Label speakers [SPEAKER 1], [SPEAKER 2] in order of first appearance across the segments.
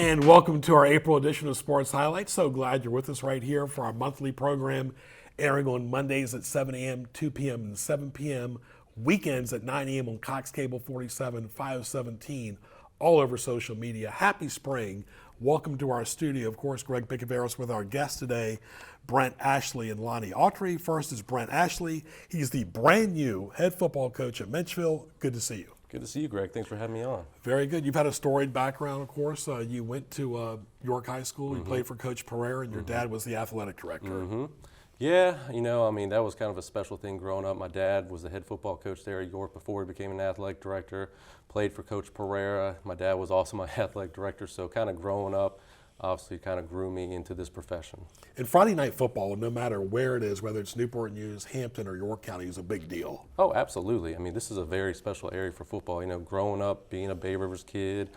[SPEAKER 1] And welcome to our April edition of Sports Highlights. So glad you're with us right here for our monthly program, airing on Mondays at 7 a.m., 2 p.m., and 7 p.m., weekends at 9 a.m. on Cox Cable 47, 517, all over social media. Happy spring. Welcome to our studio. Of course, Greg Picaveros with our guest today, Brent Ashley and Lonnie Autry. First is Brent Ashley. He's the brand new head football coach at Menchville. Good to see you.
[SPEAKER 2] Good to see you, Greg. Thanks for having me on.
[SPEAKER 1] Very good. You've had a storied background, of course. You went to York High School. You played for Coach Pereira, and your dad was the athletic director.
[SPEAKER 2] Yeah, that was kind of a special thing growing up. My dad was the head football coach there at York before he became an athletic director. Played for Coach Pereira. My dad was also my athletic director, so kind of growing up, obviously kind of grew me into this profession.
[SPEAKER 1] And Friday night football, no matter where it is, whether it's Newport News, Hampton, or York County, is a big deal.
[SPEAKER 2] Oh, absolutely. This is a very special area for football. Growing up, being a Bay Rivers kid,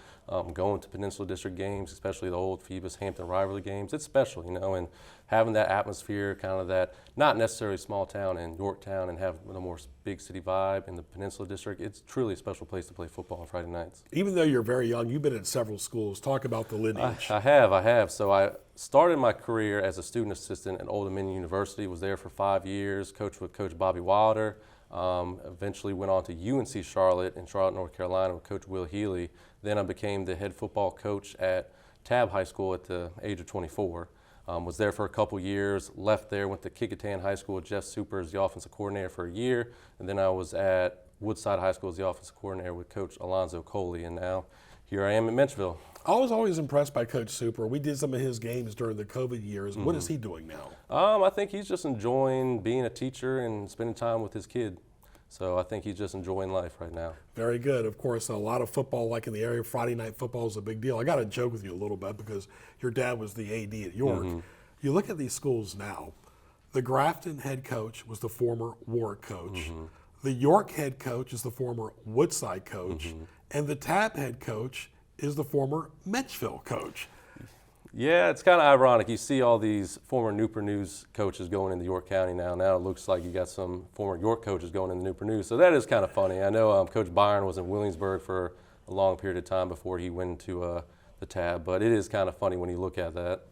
[SPEAKER 2] going to Peninsula District games, especially the old Phoebus-Hampton rivalry games, it's special, and having that atmosphere, kind of that, not necessarily small town in Yorktown, and have the more big city vibe in the Peninsula District, it's truly a special place to play football on Friday nights.
[SPEAKER 1] Even though you're very young, you've been at several schools. Talk about the lineage.
[SPEAKER 2] I have. So I started my career as a student assistant at Old Dominion University, was there for 5 years, coached with Coach Bobby Wilder, eventually went on to UNC Charlotte in Charlotte, North Carolina with Coach Will Healy. Then I became the head football coach at Tabb High School at the age of 24. Was there for a couple years, left there, went to Kecoughtan High School with Jeff Super as the offensive coordinator for a year, and then I was at Woodside High School as the offensive coordinator with Coach Alonzo Coley, and now here I am at Menchville.
[SPEAKER 1] I was always impressed by Coach Super. We did some of his games during the COVID years. What is he doing now?
[SPEAKER 2] I think he's just enjoying being a teacher and spending time with his kid. So I think he's just enjoying life right now.
[SPEAKER 1] Very good. Of course, a lot of football, like in the area, Friday night football is a big deal. I got to joke with you a little bit because your dad was the AD at York. You look at these schools now. The Grafton head coach was the former Warwick coach. The York head coach is the former Woodside coach. And the Tabb head coach is the former Menchville coach.
[SPEAKER 2] Yeah, it's kind of ironic. You see all these former Newport News coaches going into York County now. Now it looks like you got some former York coaches going into Newport News. So that is kind of funny. I know Coach Byron was in Williamsburg for a long period of time before he went to the Tabb, but it is kind of funny when you look at that.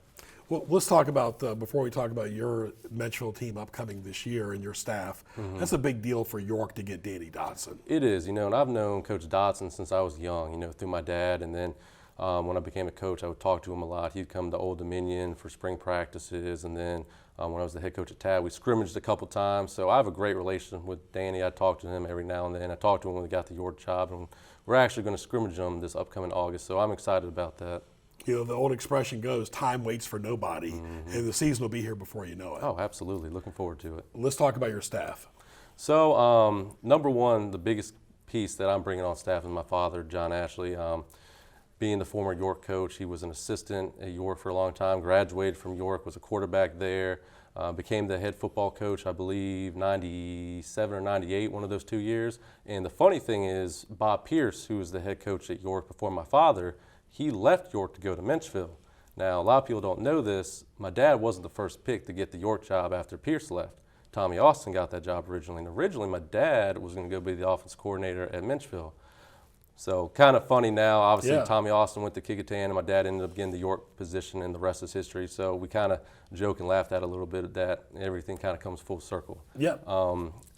[SPEAKER 1] Well, let's talk about, before we talk about your Menchville team upcoming this year and your staff, that's a big deal for York to get Danny Dotson.
[SPEAKER 2] It is, and I've known Coach Dotson since I was young, through my dad, and then when I became a coach, I would talk to him a lot. He'd come to Old Dominion for spring practices, and then when I was the head coach at Tabb, we scrimmaged a couple times. So I have a great relationship with Danny. I talk to him every now and then. I talked to him when we got the York job, and we're actually going to scrimmage him this upcoming August. So I'm excited about that.
[SPEAKER 1] The old expression goes, time waits for nobody, and the season will be here before you know it.
[SPEAKER 2] Oh, absolutely. Looking forward to it.
[SPEAKER 1] Let's talk about your staff.
[SPEAKER 2] So number one, the biggest piece that I'm bringing on staff is my father, John Ashley. Being the former York coach, he was an assistant at York for a long time, graduated from York, was a quarterback there, became the head football coach, I believe, 97 or 98, one of those 2 years. And the funny thing is, Bob Pierce, who was the head coach at York before my father, he left York to go to Menchville. Now, a lot of people don't know this. My dad wasn't the first pick to get the York job after Pierce left. Tommy Austin got that job originally. And originally, my dad was going to go be the offensive coordinator at Menchville. So kind of funny now. Obviously, Tommy Austin went to Kecoughtan, and my dad ended up getting the York position, and the rest is history. So we kind of joke and laughed at a little bit at that. Everything kind of comes full circle.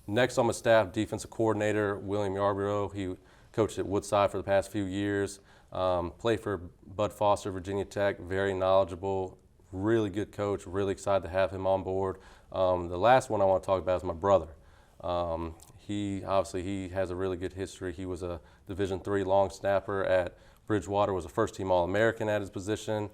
[SPEAKER 2] Next on my staff, defensive coordinator, William Yarborough. He coached at Woodside for the past few years. Played for Bud Foster, Virginia Tech, very knowledgeable, really good coach, really excited to have him on board. The last one I want to talk about is my brother. He has a really good history. He was a Division III long snapper at Bridgewater, was a first-team All-American at his position.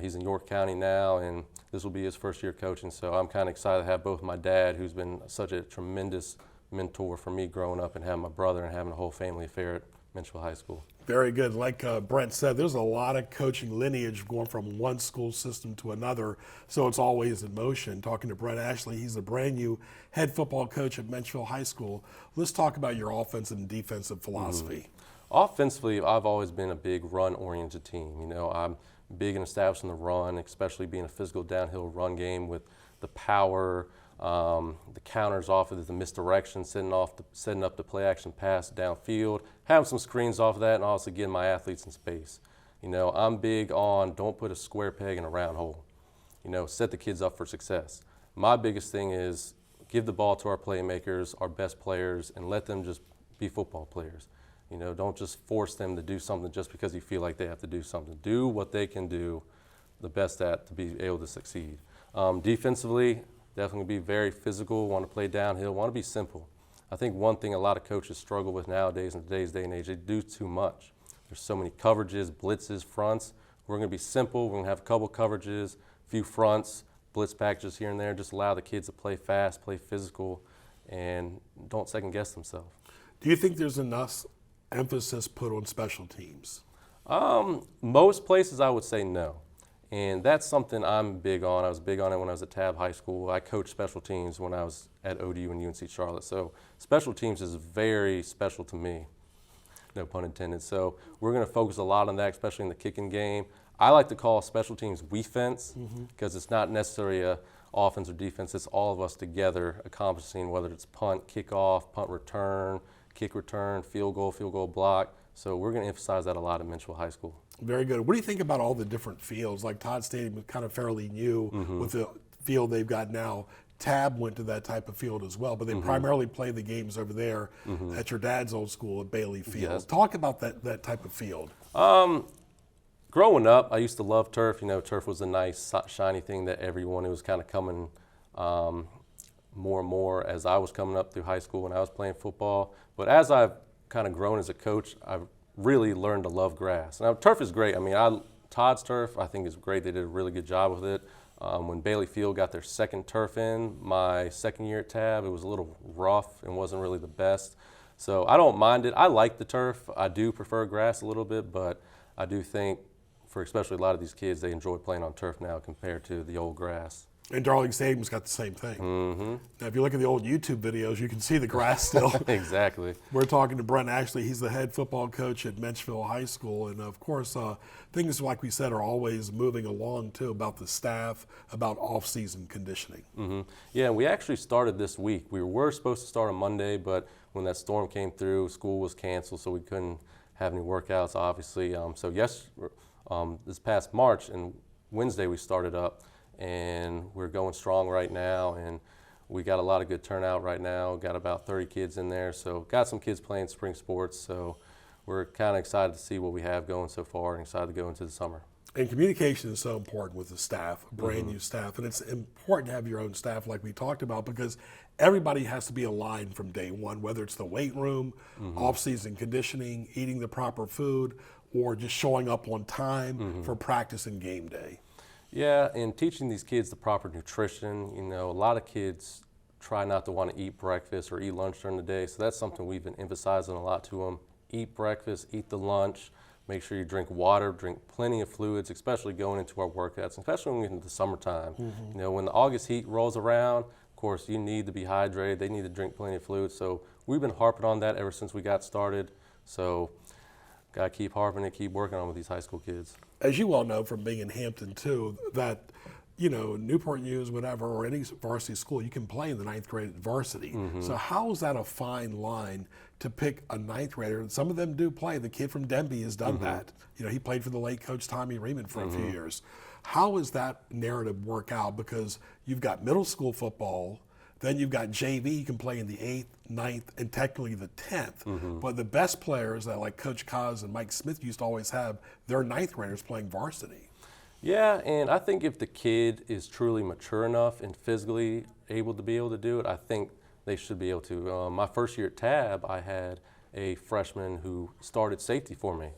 [SPEAKER 2] He's in York County now, and this will be his first year coaching. So I'm kind of excited to have both my dad, who's been such a tremendous mentor for me growing up, and having my brother and having a whole family affair at Menchville High School.
[SPEAKER 1] Very good. Like Brent said, there's a lot of coaching lineage going from one school system to another, so it's always in motion. Talking to Brent Ashley, he's a brand new head football coach at Menchville High School. Let's talk about your offensive and defensive philosophy.
[SPEAKER 2] Offensively, I've always been a big run-oriented team. I'm big in establishing the run, especially being a physical downhill run game with the power, the counters off of the misdirection, setting up the play action pass downfield, having some screens off of that, and also getting my athletes in space. I'm big on don't put a square peg in a round hole. Set the kids up for success. My biggest thing is give the ball to our playmakers, our best players, and let them just be football players. Don't just force them to do something just because you feel like they have to do something. Do what they can do the best at to be able to succeed. Defensively, definitely be very physical, want to play downhill, want to be simple. I think one thing a lot of coaches struggle with nowadays in today's day and age, they do too much. There's so many coverages, blitzes, fronts. We're going to be simple. We're going to have a couple coverages, a few fronts, blitz packages here and there. Just allow the kids to play fast, play physical, and don't second guess themselves.
[SPEAKER 1] Do you think there's enough emphasis put on special teams?
[SPEAKER 2] Most places I would say no. And that's something I'm big on. I was big on it when I was at Tab High School. I coached special teams when I was at ODU and UNC Charlotte. So special teams is very special to me, no pun intended. So we're going to focus a lot on that, especially in the kicking game. I like to call special teams we-fence because it's not necessarily a offense or defense. It's all of us together accomplishing, whether it's punt, kickoff, punt return, kick return, field goal block. So we're going to emphasize that a lot at Menchville High School.
[SPEAKER 1] Very good. What do you think about all the different fields? Like Todd Stadium is kind of fairly new with the field they've got now. Tab went to that type of field as well, but they primarily play the games over there at your dad's old school at Bailey Field.
[SPEAKER 2] Yes.
[SPEAKER 1] Talk about that type of field.
[SPEAKER 2] Growing up, I used to love turf. Turf was a nice, shiny thing that everyone who was kind of coming more and more as I was coming up through high school when I was playing football. But as I've kind of grown as a coach, I've really learned to love grass. Now, turf is great. Todd's turf, I think, is great. They did a really good job with it. When Bailey Field got their second turf in, my second year at Tab, it was a little rough and wasn't really the best. So I don't mind it. I like the turf. I do prefer grass a little bit, but I do think for especially a lot of these kids, they enjoy playing on turf now compared to the old grass.
[SPEAKER 1] And Darling Stadium's got the same thing. Now, if you look at the old YouTube videos, you can see the grass still.
[SPEAKER 2] Exactly.
[SPEAKER 1] We're talking to Brent Ashley. He's the head football coach at Menchville High School. And, of course, things, like we said, are always moving along, too, about the staff, about off-season conditioning.
[SPEAKER 2] Yeah, we actually started this week. We were supposed to start on Monday, but when that storm came through, school was canceled, so we couldn't have any workouts, obviously. This past March and Wednesday we started up. And we're going strong right now, and we got a lot of good turnout right now. Got about 30 kids in there, so got some kids playing spring sports. So we're kind of excited to see what we have going so far and excited to go into the summer.
[SPEAKER 1] And communication is so important with the staff, brand new staff. And it's important to have your own staff like we talked about because everybody has to be aligned from day one, whether it's the weight room, off-season conditioning, eating the proper food, or just showing up on time for practice and game day.
[SPEAKER 2] Yeah, and teaching these kids the proper nutrition. A lot of kids try not to want to eat breakfast or eat lunch during the day, so that's something we've been emphasizing a lot to them. Eat breakfast, eat the lunch, make sure you drink water, drink plenty of fluids, especially going into our workouts, especially when we get into the summertime. When the August heat rolls around, of course, you need to be hydrated. They need to drink plenty of fluids, so we've been harping on that ever since we got started. So got to keep harping and keep working on with these high school kids.
[SPEAKER 1] As you all know from being in Hampton too, that Newport News, whatever, or any varsity school, you can play in the ninth grade at varsity. So how is that a fine line to pick a ninth grader? Some of them do play. The kid from Denby has done that. He played for the late coach Tommy Riemann for a few years. How does that narrative work out? Because you've got middle school football, then you've got JV, you can play in the 8th, 9th, and technically the 10th. But the best players that like Coach Kaz and Mike Smith used to always have, their ninth graders playing varsity.
[SPEAKER 2] Yeah, and I think if the kid is truly mature enough and physically able to do it, I think they should be able to. My first year at Tab, I had a freshman who started safety for me.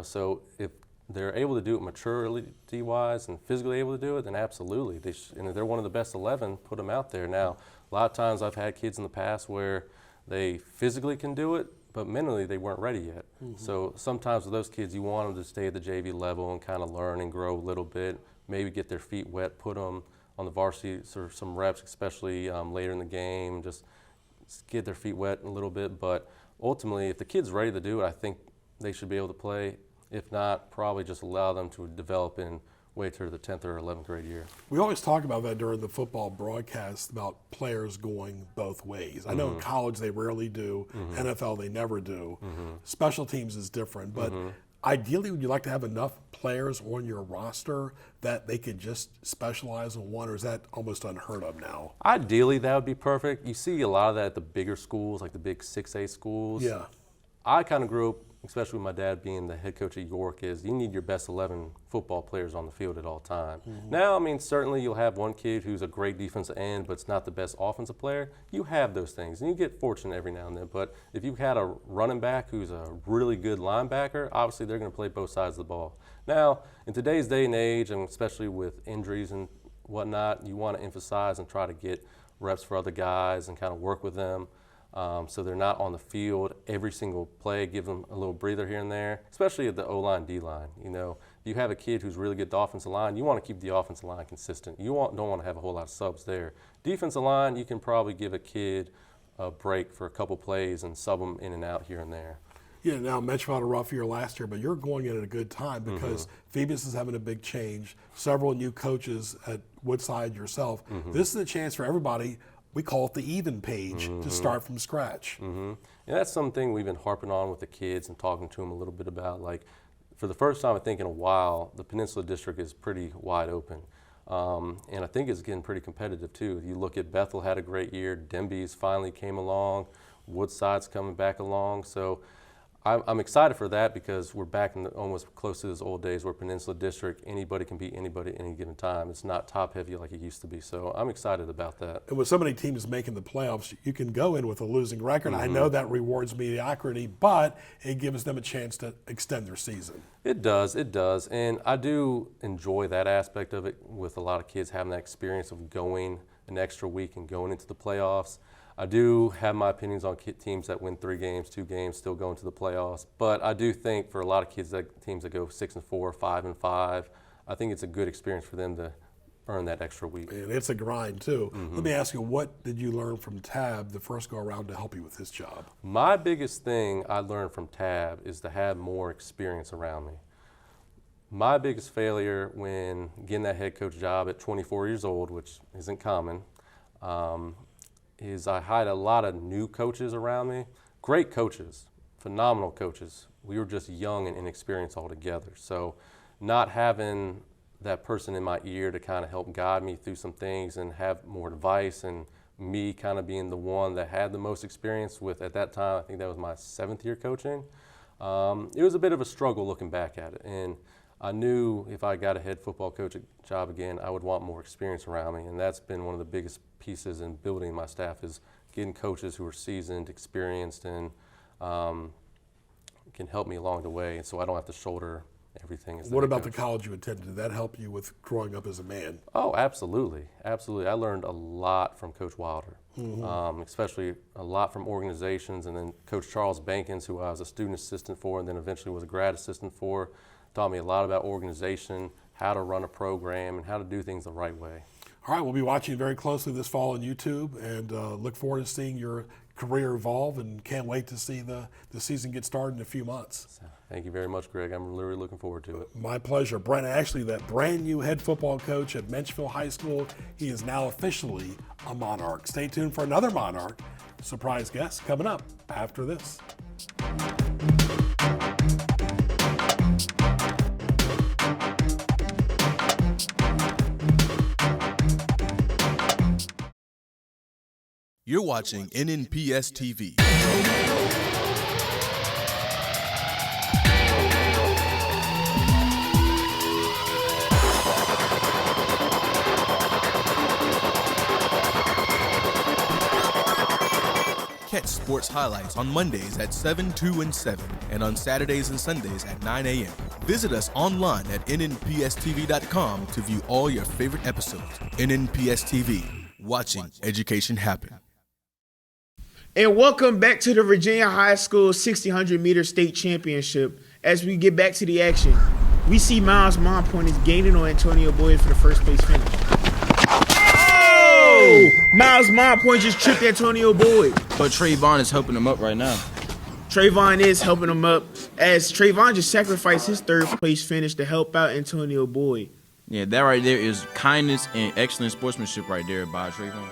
[SPEAKER 2] So if they're able to do it maturity-wise and physically able to do it, then absolutely. And if they're one of the best 11, put them out there. Now, a lot of times I've had kids in the past where they physically can do it, but mentally they weren't ready yet. So sometimes with those kids, you want them to stay at the JV level and kind of learn and grow a little bit, maybe get their feet wet, put them on the varsity for some reps, especially later in the game, just get their feet wet a little bit. But ultimately, if the kid's ready to do it, I think they should be able to play. If not, probably just allow them to develop and wait till the 10th or 11th grade year.
[SPEAKER 1] We always talk about that during the football broadcast about players going both ways. I know in college they rarely do. NFL they never do. Special teams is different. But Ideally, would you like to have enough players on your roster that they could just specialize in one, or is that almost unheard of now?
[SPEAKER 2] Ideally, that would be perfect. You see a lot of that at the bigger schools, like the big 6A schools.
[SPEAKER 1] Yeah.
[SPEAKER 2] I kind of grew up, especially with my dad being the head coach at York, is you need your best 11 football players on the field at all time. Now, I mean, certainly you'll have one kid who's a great defensive end, but it's not the best offensive player. You have those things, and you get fortunate every now and then. But if you had a running back who's a really good linebacker, obviously they're going to play both sides of the ball. Now, in today's day and age, and especially with injuries and whatnot, you want to emphasize and try to get reps for other guys and kind of work with them. So they're not on the field every single play, give them a little breather here and there, especially at the O-line, D-line. You know, if you have a kid who's really good at the offensive line, you want to keep the offensive line consistent. You don't want to have a whole lot of subs there. Defensive line, you can probably give a kid a break for a couple plays and sub them in and out here and there.
[SPEAKER 1] Yeah, now Menchville had a rough year last year, but you're going in at a good time because Phoebus is having a big change, several new coaches at Woodside yourself. This is a chance for everybody. We call it the even page to start from scratch.
[SPEAKER 2] And that's something we've been harping on with the kids and talking to them a little bit about. Like, for the first time I think in a while, the Peninsula District is pretty wide open. And I think it's getting pretty competitive too. You look at Bethel had a great year, Denby's finally came along, Woodside's coming back along. So I'm excited for that because we're back in almost close to those old days where Peninsula District, anybody can beat anybody at any given time. It's not top heavy like it used to be. So I'm excited about that.
[SPEAKER 1] And with so many teams making the playoffs, you can go in with a losing record. I know that rewards mediocrity, but it gives them a chance to extend their season.
[SPEAKER 2] It does. And I do enjoy that aspect of it with a lot of kids having that experience of going an extra week and going into the playoffs. I do have my opinions on teams that win 3 games, 2 games, still going to the playoffs. But I do think for a lot of kids, teams that go 6-4, 5-5, I think it's a good experience for them to earn that extra week.
[SPEAKER 1] And it's a grind too. Let me ask you, what did you learn from Tab the first go around to help you with his job?
[SPEAKER 2] My biggest thing I learned from Tab is to have more experience around me. My biggest failure when getting that head coach job at 24 years old, which isn't common, is I had a lot of new coaches around me, great coaches, phenomenal coaches. We were just young and inexperienced altogether. So not having that person in my ear to kind of help guide me through some things and have more advice, and me kind of being the one that had the most experience with, at that time, I think that was my 7th year coaching. It was a bit of a struggle looking back at it. And I knew if I got a head football coach job again, I would want more experience around me, and that's been one of the biggest pieces in building my staff is getting coaches who are seasoned, experienced, and can help me along the way, so I don't have to shoulder everything.
[SPEAKER 1] What about the college you attended? Did that help you with growing up as a man?
[SPEAKER 2] Oh, absolutely. I learned a lot from Coach Wilder, especially a lot from organizations, and then Coach Charles Bankins, who I was a student assistant for and then eventually was a grad assistant for, taught me a lot about organization, how to run a program, and how to do things the right way.
[SPEAKER 1] All right, we'll be watching very closely this fall on YouTube, and look forward to seeing your career evolve, and can't wait to see the season get started in a few months.
[SPEAKER 2] Thank you very much, Greg. I'm literally looking forward to it.
[SPEAKER 1] My pleasure. Brent Ashley, that brand new head football coach at Menchville High School. He is now officially a Monarch. Stay tuned for another Monarch surprise guest coming up after this.
[SPEAKER 3] You're watching NNPS-TV. Catch sports highlights on Mondays at 7, 2, and 7, and on Saturdays and Sundays at 9 a.m. Visit us online at nnpstv.com to view all your favorite episodes. NNPS-TV, watching education happen.
[SPEAKER 4] And welcome back to the Virginia High School 1600 meter state championship. As we get back to the action, we see Miles Monpoint is gaining on Antonio Boyd for the first place finish. Oh! Miles Monpoint just tripped Antonio Boyd.
[SPEAKER 5] But Trayvon is helping him up right now.
[SPEAKER 4] Trayvon is helping him up as Trayvon just sacrificed his third place finish to help out Antonio Boyd.
[SPEAKER 5] Yeah, that right there is kindness and excellent sportsmanship right there by Trayvon.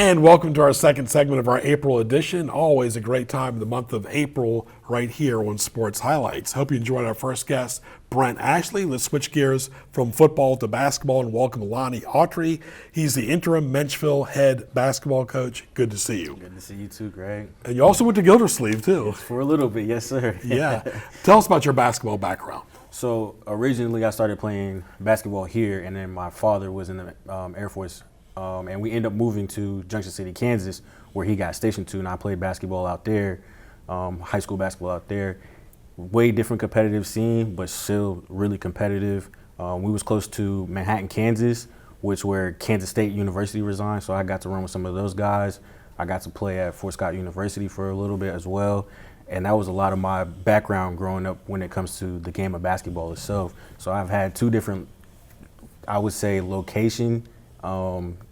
[SPEAKER 1] And welcome to our second segment of our April edition. Always a great time in the month of April right here on Sports Highlights. Hope you enjoyed our first guest, Brent Ashley. Let's switch gears from football to basketball and welcome Lonnie Autry. He's the interim Menchville head basketball coach. Good to see you.
[SPEAKER 6] Good to see you too, Greg.
[SPEAKER 1] And you also went to Gildersleeve too.
[SPEAKER 6] For a little bit, yes, sir.
[SPEAKER 1] Yeah. Tell us about your basketball background.
[SPEAKER 6] So originally I started playing basketball here, and then my father was in the Air Force, and we ended up moving to Junction City, Kansas, where he got stationed to, and I played basketball out there, high school basketball out there. Way different competitive scene, but still really competitive. We was close to Manhattan, Kansas, which where Kansas State University resigned, so I got to run with some of those guys. I got to play at Fort Scott University for a little bit as well. And that was a lot of my background growing up when it comes to the game of basketball itself. So I've had two different, I would say, location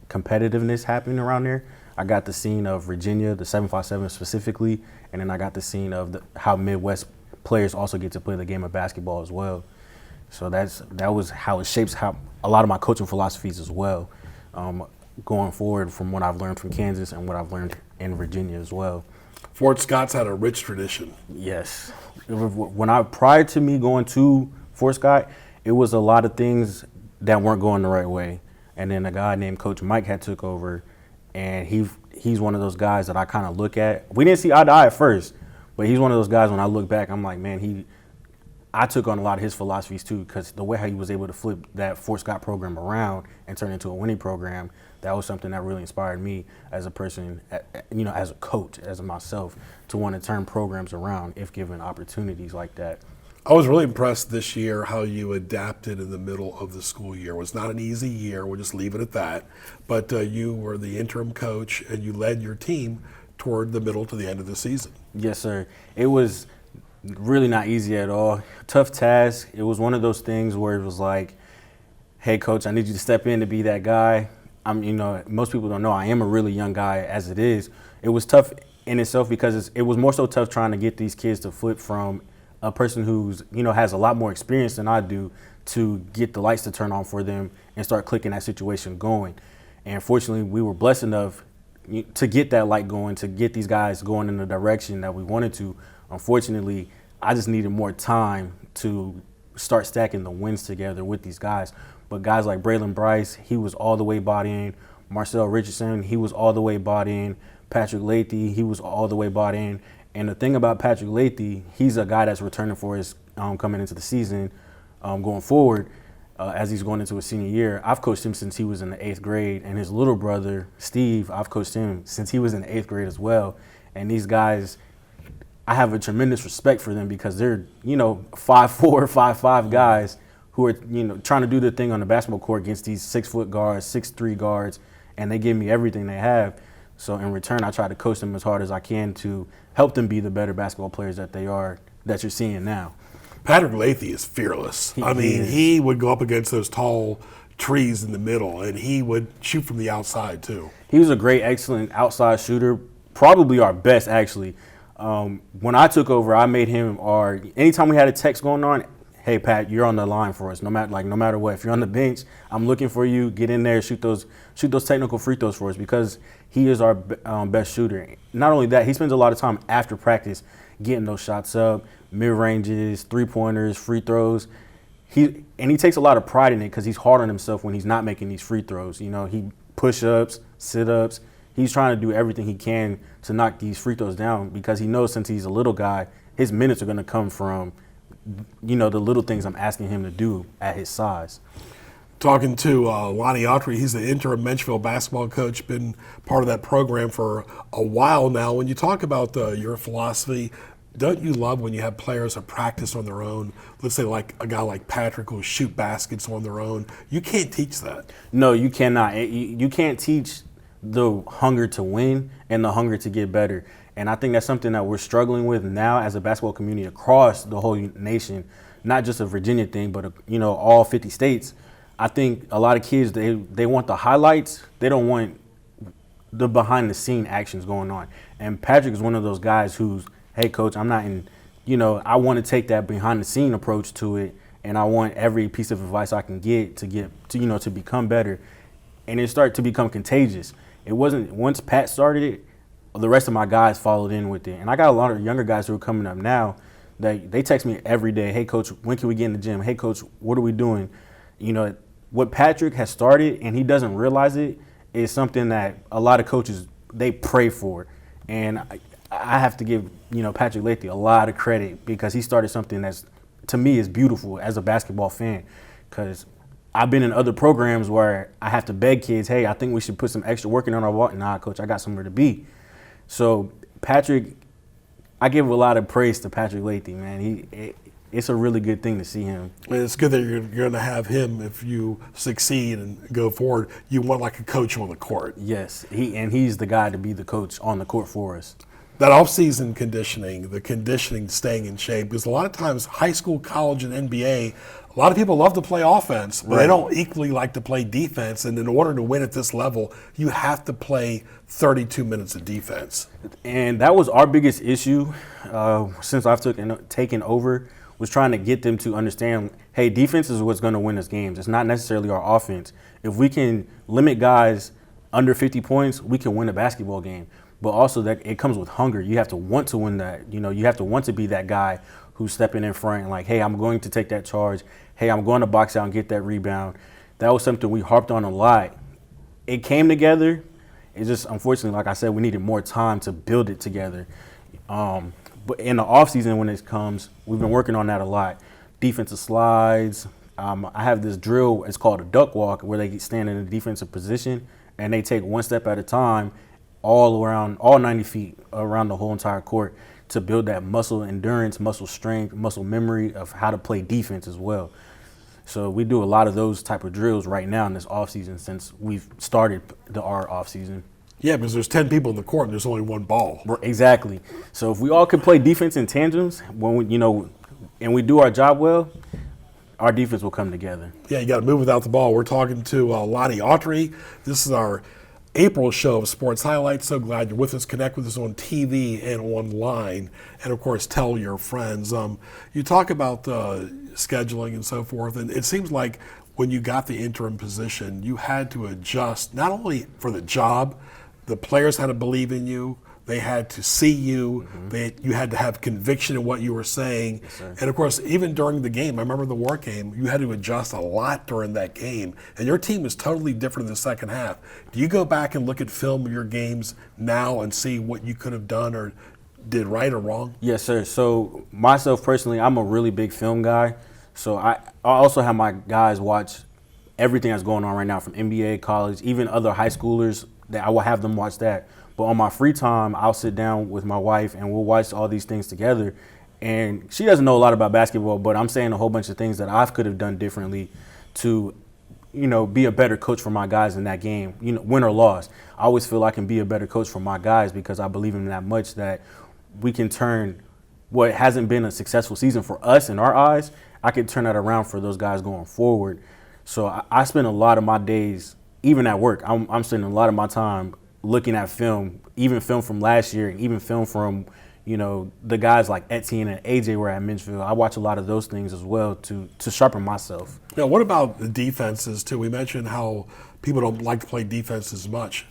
[SPEAKER 6] competitiveness happening around there. I got the scene of Virginia, the 757 specifically, and then I got the scene of how Midwest players also get to play the game of basketball as well. So that was how it shapes how a lot of my coaching philosophies as well, going forward from what I've learned from Kansas and what I've learned in Virginia as well.
[SPEAKER 1] Fort Scott's had a rich tradition.
[SPEAKER 6] Yes. Prior to me going to Fort Scott, it was a lot of things that weren't going the right way. And then a guy named Coach Mike had took over, and he's one of those guys that I kind of look at. We didn't see eye to eye at first, but he's one of those guys when I look back, I'm like, man, I took on a lot of his philosophies too, because the way how he was able to flip that Fort Scott program around and turn it into a winning program, that was something that really inspired me as a person, as a coach, as myself, to want to turn programs around if given opportunities like that.
[SPEAKER 1] I was really impressed this year how you adapted in the middle of the school year. It was not an easy year, we'll just leave it at that. But you were the interim coach and you led your team toward the middle to the end of the season.
[SPEAKER 6] Yes, sir. It was really not easy at all. Tough task. It was one of those things where it was like, hey, coach, I need you to step in to be that guy. Most people don't know I am a really young guy as it is. It was tough in itself because it was more so tough trying to get these kids to flip from a person who's, has a lot more experience than I do to get the lights to turn on for them and start clicking that situation going. And fortunately, we were blessed enough to get that light going, to get these guys going in the direction that we wanted to. Unfortunately, I just needed more time to start stacking the wins together with these guys. But guys like Braylon Bryce, he was all the way bought in. Marcel Richardson, he was all the way bought in. Patrick Lathy, he was all the way bought in. And the thing about Patrick Lathy, he's a guy that's returning for his coming into the season, going forward, as he's going into his senior year. I've coached him since he was in the 8th grade, and his little brother, Steve, I've coached him since he was in the 8th grade as well. And these guys, I have a tremendous respect for them because they're, 5'4", 5'5" guys who are, trying to do their thing on the basketball court against these 6-foot guards, 6'3" guards, and they give me everything they have. So in return, I try to coach them as hard as I can to help them be the better basketball players that they are, that you're seeing now.
[SPEAKER 1] Patrick Lathy is fearless. He would go up against those tall trees in the middle, and he would shoot from the outside too.
[SPEAKER 6] He was a great, excellent outside shooter, probably our best actually. When I took over, I made him anytime we had a text going on, hey Pat, you're on the line for us. No matter what, if you're on the bench, I'm looking for you. Get in there, shoot those technical free throws for us because he is our best shooter. Not only that, he spends a lot of time after practice getting those shots up, mid ranges, 3-pointers, free throws. He takes a lot of pride in it because he's hard on himself when he's not making these free throws. He push-ups, sit-ups. He's trying to do everything he can to knock these free throws down because he knows since he's a little guy, his minutes are going to come from, the little things I'm asking him to do at his size.
[SPEAKER 1] Talking to Lonnie Autry, he's the interim Menchville basketball coach, been part of that program for a while now. When you talk about your philosophy, don't you love when you have players that practice on their own? Let's say like a guy like Patrick who shoot baskets on their own. You can't teach that.
[SPEAKER 6] No, you cannot. You can't teach the hunger to win and the hunger to get better. And I think that's something that we're struggling with now as a basketball community across the whole nation, not just a Virginia thing, but all 50 states. I think a lot of kids, they want the highlights. They don't want the behind the scene actions going on. And Patrick is one of those guys who's, hey coach, I'm not in, I want to take that behind the scene approach to it. And I want every piece of advice I can get to become better. And it start to become contagious. it wasn't, once Pat started it, the rest of my guys followed in with it. And I got a lot of younger guys who are coming up now that they text me every day, hey, coach, when can we get in the gym? Hey, coach, what are we doing? You know, what Patrick has started, and he doesn't realize it, is something that a lot of coaches, they pray for. And I have to give, you know, Patrick Lathy a lot of credit because he started something that's, to me, is beautiful as a basketball fan. Because I've been in other programs where I have to beg kids, hey, I think we should put some extra work in on our walk. Nah, coach, I got somewhere to be. So Patrick, I give a lot of praise to Patrick Lathy, man. It's a really good thing to see him.
[SPEAKER 1] And it's good that you're going to have him if you succeed and go forward. You want like a coach on the court.
[SPEAKER 6] Yes, he's the guy to be the coach on the court for us.
[SPEAKER 1] That off-season conditioning, the conditioning, staying in shape, because a lot of times high school, college, and NBA, a lot of people love to play offense, but they don't equally like to play defense. And in order to win at this level, you have to play 32 minutes of defense.
[SPEAKER 6] And that was our biggest issue since I've taken over, was trying to get them to understand, hey, defense is what's going to win us games. It's not necessarily our offense. If we can limit guys under 50 points, we can win a basketball game. But also that it comes with hunger. You have to want to win that. You know, you have to want to be that guy who's stepping in front and like, hey, I'm going to take that charge. Hey, I'm going to box out and get that rebound. That was something we harped on a lot. It came together. It's just, unfortunately, like I said, we needed more time to build it together. But in the offseason, when it comes, we've been working on that a lot. Defensive slides. I have this drill, it's called a duck walk, where they stand in a defensive position and they take one step at a time all around, all 90 feet around the whole entire court to build that muscle endurance, muscle strength, muscle memory of how to play defense as well. So we do a lot of those type of drills right now in this offseason since we've started our offseason.
[SPEAKER 1] Yeah, because there's 10 people in the court and there's only one ball.
[SPEAKER 6] Exactly. So if we all could play defense in tandems, when we, you know, and we do our job well, our defense will come together.
[SPEAKER 1] Yeah, you got to move without the ball. We're talking to Lonnie Autry. This is our April show of Sports Highlights. So glad you're with us. Connect with us on TV and online. And, of course, tell your friends. You talk about scheduling and so forth, and it seems like when you got the interim position, you had to adjust not only for the job, the players had to believe in you, they had to see you, you had to have conviction in what you were saying. Yes, and, of course, even during the game, I remember the War game, you had to adjust a lot during that game. And your team is totally different in the second half. Do you go back and look at film of your games now and see what you could have done or did right or wrong?
[SPEAKER 6] Yes, sir. So myself personally, I'm a really big film guy. So I also have my guys watch everything that's going on right now from NBA, college, even other high schoolers, that I will have them watch that. But on my free time, I'll sit down with my wife and we'll watch all these things together. And she doesn't know a lot about basketball, but I'm saying a whole bunch of things that I could have done differently to, you know, be a better coach for my guys in that game, you know, win or loss. I always feel I can be a better coach for my guys because I believe in that much that we can turn what hasn't been a successful season for us in our eyes, I can turn that around for those guys going forward. So I spend a lot of my days, even at work, I'm spending a lot of my time looking at film, even film from last year and even film from, you know, the guys like Etienne and AJ were at Menchville. I watch a lot of those things as well to sharpen myself.
[SPEAKER 1] Now, what about the defenses, too? We mentioned how people don't like to play defense as much.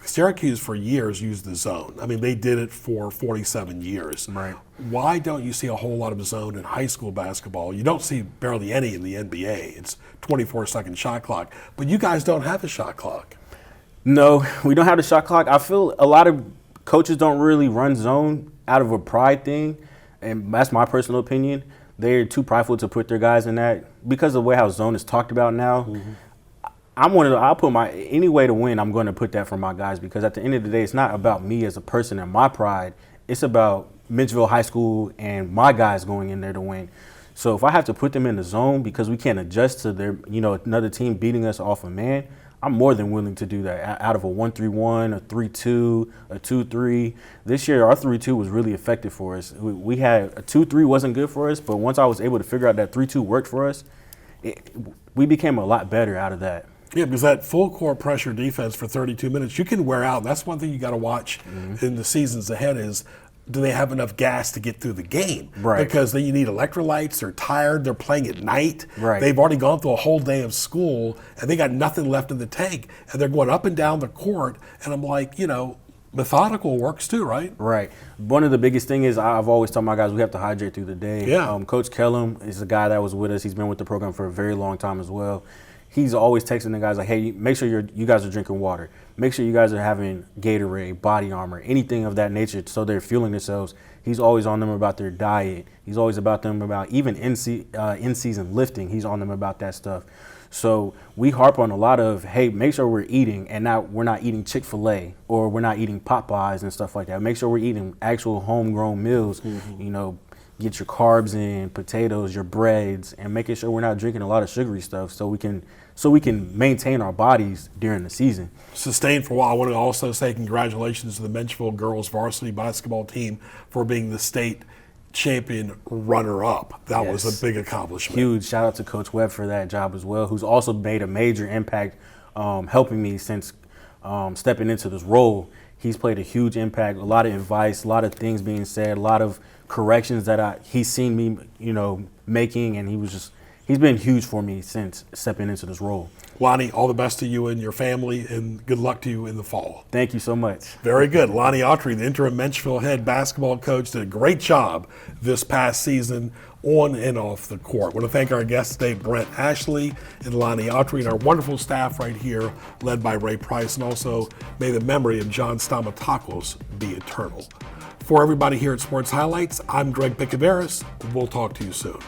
[SPEAKER 1] Syracuse for years used the zone. I mean, they did it for 47 years.
[SPEAKER 6] Right.
[SPEAKER 1] Why don't you see a whole lot of zone in high school basketball? You don't see barely any in the NBA. It's 24-second shot clock. But you guys don't have a shot clock.
[SPEAKER 6] No, we don't have the shot clock. I feel a lot of coaches don't really run zone out of a pride thing, and that's my personal opinion. They're too prideful to put their guys in that because of the way how zone is talked about now. I'll put any way to win, I'm going to put that for my guys because at the end of the day, it's not about me as a person and my pride. It's about Menchville High School and my guys going in there to win. So if I have to put them in the zone because we can't adjust to their, you know, another team beating us off a man, I'm more than willing to do that out of a 1-3-1, a 3-2, a 2-3. This year, our 3-2 was really effective for us. We had a 2-3 wasn't good for us, but once I was able to figure out that 3-2 worked for us, we became a lot better out of that.
[SPEAKER 1] Yeah, because that full court pressure defense for 32 minutes, you can wear out. That's one thing you got to watch in the seasons ahead is do they have enough gas to get through the game?
[SPEAKER 6] Right.
[SPEAKER 1] Because then you need electrolytes, they're tired, they're playing at night.
[SPEAKER 6] Right.
[SPEAKER 1] They've already gone through a whole day of school, and they got nothing left in the tank, and they're going up and down the court, and I'm like, methodical works too, right?
[SPEAKER 6] Right. One of the biggest thing is I've always told my guys we have to hydrate through the day.
[SPEAKER 1] Yeah.
[SPEAKER 6] Coach Kellum is a guy that was with us. He's been with the program for a very long time as well. He's always texting the guys like, hey, make sure you guys are drinking water. Make sure you guys are having Gatorade, body armor, anything of that nature so they're fueling themselves. He's always on them about their diet. He's always about them about even in-season lifting. He's on them about that stuff. So we harp on a lot of, hey, make sure we're eating and we're not eating Chick-fil-A or we're not eating Popeyes and stuff like that. Make sure we're eating actual homegrown meals, get your carbs in, potatoes, your breads, and making sure we're not drinking a lot of sugary stuff so we can maintain our bodies during the season.
[SPEAKER 1] Sustained for a while. I want to also say congratulations to the Menchville girls varsity basketball team for being the state champion runner-up. That was a big accomplishment.
[SPEAKER 6] Huge shout out to Coach Webb for that job as well, who's also made a major impact helping me since stepping into this role. He's played a huge impact, a lot of advice, a lot of things being said, a lot of corrections that he's seen me, making, and he's been huge for me since stepping into this role.
[SPEAKER 1] Lonnie, all the best to you and your family, and good luck to you in the fall.
[SPEAKER 6] Thank you so much.
[SPEAKER 1] Very good. Lonnie Autry, the interim Menchville head basketball coach, did a great job this past season on and off the court. I want to thank our guests today, Brent Ashley and Lonnie Autry, and our wonderful staff right here, led by Ray Price, and also may the memory of John Stamatakos be eternal. For everybody here at Sports Highlights, I'm Greg Picaveras. We'll talk to you soon.